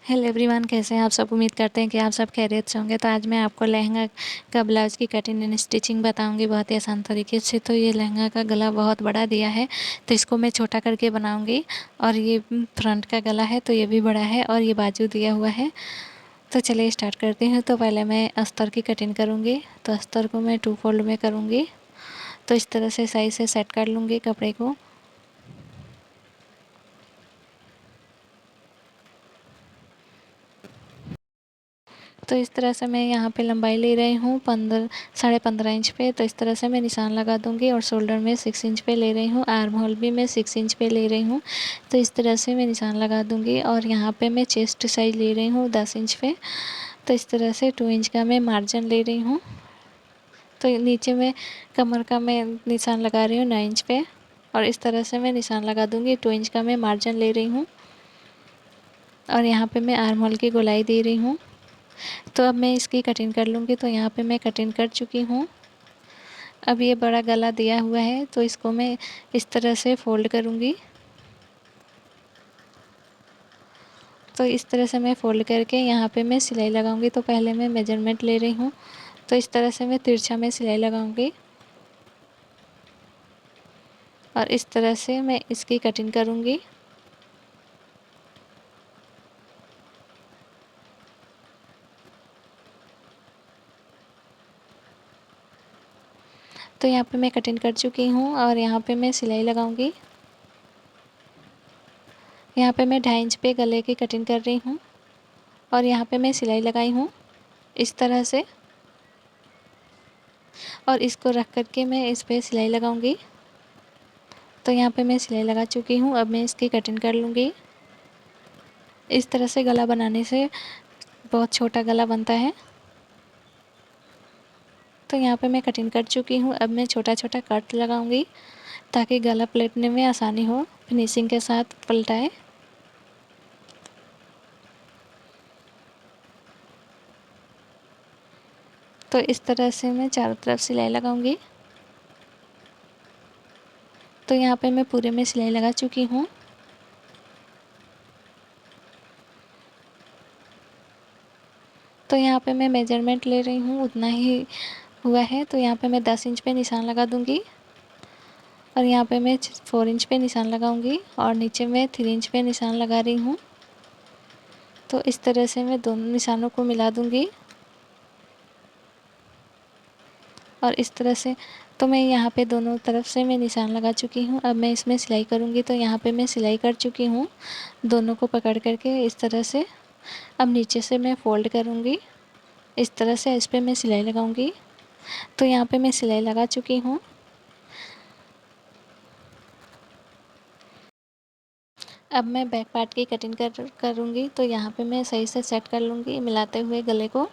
Hello everyone, कैसे हैं आप सब। उम्मीद करते हैं कि आप सब खैरियत से होंगे। तो आज मैं आपको लहंगा का ब्लाउज़ की कटिंग एंड स्टिचिंग बताऊंगी बहुत ही आसान तरीके से। तो ये लहंगा का गला बहुत बड़ा दिया है, तो इसको मैं छोटा करके बनाऊंगी। और ये फ्रंट का गला है तो ये भी बड़ा है, और ये बाजू दिया हुआ है। तो चलिए स्टार्ट करती हूँ। तो पहले मैं अस्तर की कटिंग करूँगी। तो अस्तर को मैं 2 फोल्ड में करूँगी। तो इस तरह से सही से सेट कर लूँगी कपड़े को। तो इस तरह से मैं यहाँ पे लंबाई ले रही हूँ 15.5 इंच पे। तो इस तरह से मैं निशान लगा दूँगी। और शोल्डर में 6 इंच पे ले रही हूँ, आर्म होल भी मैं 6 इंच पे ले रही हूँ। तो इस तरह से मैं निशान लगा दूँगी। और यहाँ पे मैं चेस्ट साइज ले रही हूँ 10 इंच पे। तो इस तरह से 2 इंच का मैं मार्जिन ले रही हूँ। तो नीचे में कमर का मैं निशान लगा रही हूँ 9 इंच पे। और इस तरह से मैं निशान लगा दूँगी। 2 इंच का मैं मार्जिन ले रही हूँ। और यहाँ पे मैं आर्म होल की गोलाई दे रही हूँ। तो अब मैं इसकी कटिंग कर लूँगी। तो यहाँ पे मैं कटिंग कर चुकी हूँ। अब ये बड़ा गला दिया हुआ है, तो इसको मैं इस तरह से फ़ोल्ड करूँगी। तो इस तरह से मैं फ़ोल्ड करके यहाँ पे मैं सिलाई लगाऊँगी। तो पहले मैं मेजरमेंट ले रही हूँ। तो इस तरह से मैं तिरछा में सिलाई लगाऊँगी। और इस तरह से मैं इसकी कटिंग करूँगी। तो यहाँ पे मैं कटिंग कर चुकी हूँ। और यहाँ पे मैं सिलाई लगाऊँगी। यहाँ पे मैं 2.5 इंच पे गले की कटिंग कर रही हूँ। और यहाँ पे मैं सिलाई लगाई हूँ इस तरह से। और इसको रख कर के मैं इस पे सिलाई लगाऊंगी। तो यहाँ पे मैं सिलाई लगा चुकी हूँ। अब मैं इसकी कटिंग कर लूँगी। इस तरह से गला बनाने से बहुत छोटा गला बनता है। तो यहाँ पे मैं कटिंग कर चुकी हूँ। अब मैं छोटा छोटा कट लगाऊंगी, ताकि गला पलटने में आसानी हो, फिनिशिंग के साथ पलटाए। तो इस तरह से मैं चारों तरफ सिलाई लगाऊंगी। तो यहाँ पे मैं पूरे में सिलाई लगा चुकी हूँ। तो यहाँ पे मैं मेजरमेंट ले रही हूँ, उतना ही हुआ है। तो यहाँ पे मैं 10 इंच पे निशान लगा दूँगी। और यहाँ पे मैं 4 इंच पे निशान लगाऊंगी। और नीचे मैं 3 इंच पे निशान लगा रही हूँ। तो इस तरह से मैं दोनों निशानों को मिला दूँगी। और इस तरह से तो मैं यहाँ पे दोनों तरफ से मैं निशान लगा चुकी हूँ। अब मैं इसमें सिलाई करूँगी। तो यहाँ पे मैं सिलाई कर चुकी हूँ, दोनों को पकड़ करके इस तरह से। अब नीचे से मैं फ़ोल्ड करूँगी इस तरह से, इस पर मैं सिलाई लगाऊँगी। तो यहाँ पे मैं सिलाई लगा चुकी हूँ। अब मैं बैक पार्ट की कटिंग करूँगी। तो यहाँ पे मैं सही से सेट कर लूँगी, मिलाते हुए गले को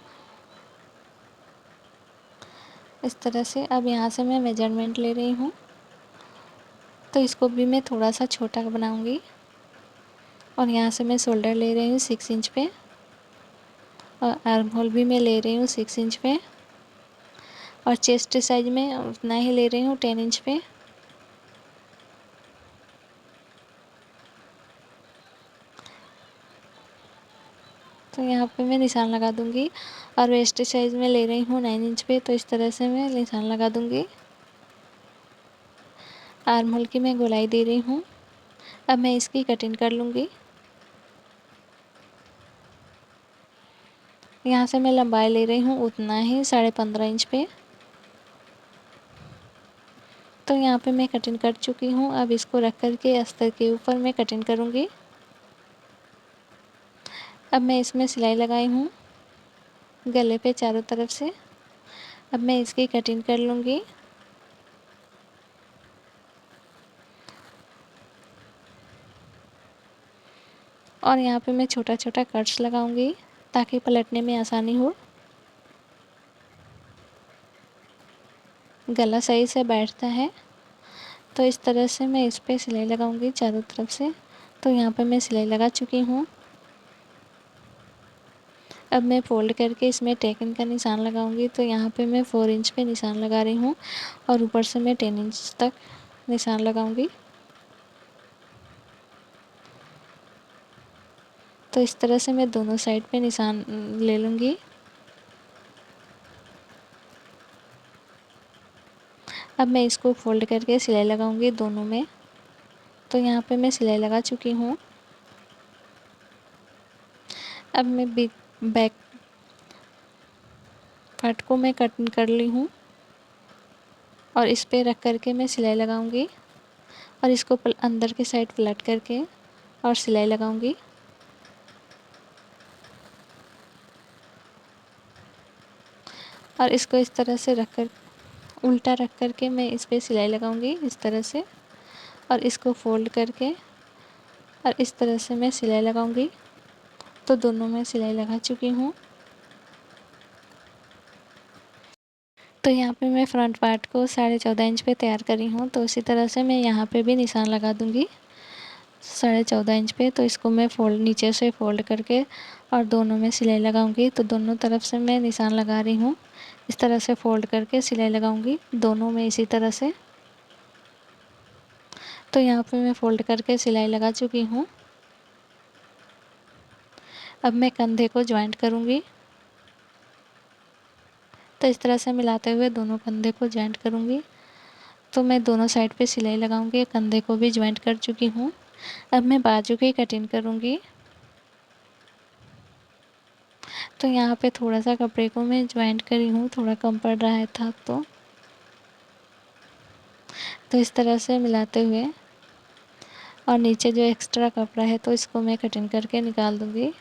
इस तरह से। अब यहाँ से मैं मेजरमेंट ले रही हूँ। तो इसको भी मैं थोड़ा सा छोटा बनाऊँगी। और यहाँ से मैं शोल्डर ले रही हूँ 6 इंच पे। और आर्म होल भी मैं ले रही हूँ 6 इंच पे। और चेस्ट साइज में उतना ही ले रही हूँ 10 इंच पे। तो यहाँ पे मैं निशान लगा दूँगी। और वेस्ट साइज में ले रही हूँ 9 इंच पे। तो इस तरह से मैं निशान लगा दूँगी। आर्म होल की मैं गोलाई दे रही हूँ। अब मैं इसकी कटिंग कर लूँगी। यहाँ से मैं लंबाई ले रही हूँ उतना ही 15.5 इंच पे। तो यहाँ पे मैं कटिंग कर चुकी हूँ। अब इसको रख कर के अस्तर के ऊपर मैं कटिंग करूँगी। अब मैं इसमें सिलाई लगाई हूँ गले पे चारों तरफ से। अब मैं इसकी कटिंग कर लूँगी। और यहाँ पे मैं छोटा छोटा कट्स लगाऊंगी, ताकि पलटने में आसानी हो, गला सही से बैठता है। तो इस तरह से मैं इस पर सिलाई लगाऊंगी चारों तरफ से। तो यहाँ पे मैं सिलाई लगा चुकी हूँ। अब मैं फ़ोल्ड करके इसमें टेकन का निशान लगाऊंगी। तो यहाँ पे मैं 4 इंच पे निशान लगा रही हूँ। और ऊपर से मैं 10 इंच तक निशान लगाऊंगी। तो इस तरह से मैं दोनों साइड पे निशान ले लूँगी। अब मैं इसको फ़ोल्ड करके सिलाई लगाऊंगी दोनों में। तो यहाँ पे मैं सिलाई लगा चुकी हूँ। अब मैं बैक पार्ट को मैं कटिंग कर ली हूँ और इस पे रख करके मैं सिलाई लगाऊंगी और इसको अंदर की साइड पलट करके और सिलाई लगाऊंगी। और इसको इस तरह से रख कर उल्टा रख करके मैं इस पे सिलाई लगाऊंगी इस तरह से, और इसको फोल्ड करके और इस तरह से मैं सिलाई लगाऊंगी। तो दोनों में सिलाई लगा चुकी हूँ। तो यहाँ पे मैं फ्रंट पार्ट को 14.5 इंच पे तैयार करी हूँ। तो उसी तरह से मैं यहाँ पे भी निशान लगा दूँगी 14.5 इंच पे। तो इसको मैं नीचे से फोल्ड करके और दोनों में सिलाई लगाऊंगी। तो दोनों तरफ से मैं निशान लगा रही हूँ, इस तरह से फोल्ड करके सिलाई लगाऊंगी दोनों में इसी तरह से। तो यहाँ पे मैं फोल्ड करके सिलाई लगा चुकी हूँ। अब मैं कंधे को ज्वाइंट करूँगी। तो इस तरह से मिलाते हुए दोनों कंधे को ज्वाइंट करूँगी। तो मैं दोनों साइड पे सिलाई लगाऊंगी, कंधे को भी ज्वाइंट कर चुकी हूँ। अब मैं बाजू की कटिंग करूँगी। तो यहाँ पे थोड़ा सा कपड़े को मैं ज्वाइंट करी हूँ, थोड़ा कम पड़ रहा था तो इस तरह से मिलाते हुए और नीचे जो एक्स्ट्रा कपड़ा है तो इसको मैं कटिंग करके निकाल दूँगी।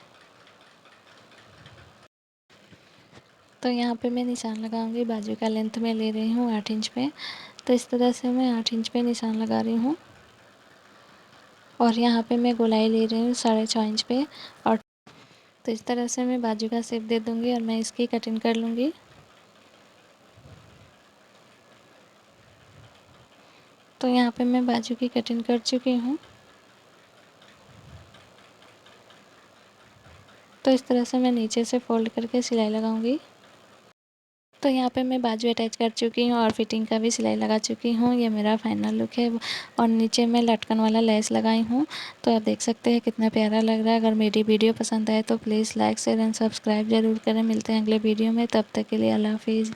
तो यहाँ पे मैं निशान लगाऊंगी, बाजू का लेंथ में ले रही हूँ 8 इंच पे। तो इस तरह से मैं 8 इंच पे निशान लगा रही हूँ और यहाँ पे मैं गोलाई ले रही हूँ 4.5 इंच पे। और तो इस तरह से मैं बाजू का शेप दे दूँगी और मैं इसकी कटिंग कर लूँगी। तो यहाँ पे मैं बाजू की कटिंग कर चुकी हूँ। तो इस तरह से मैं नीचे से फोल्ड करके सिलाई लगाऊंगी। तो यहाँ पे मैं बाजू अटैच कर चुकी हूँ और फिटिंग का भी सिलाई लगा चुकी हूँ। ये मेरा फाइनल लुक है और नीचे मैं लटकन वाला लेस लगाई हूँ। तो आप देख सकते हैं कितना प्यारा लग रहा है। अगर मेरी वीडियो पसंद आए तो please like share and subscribe ज़रूर करें। मिलते हैं अगले वीडियो में, तब तक के लिए अल्लाह हाफिज़।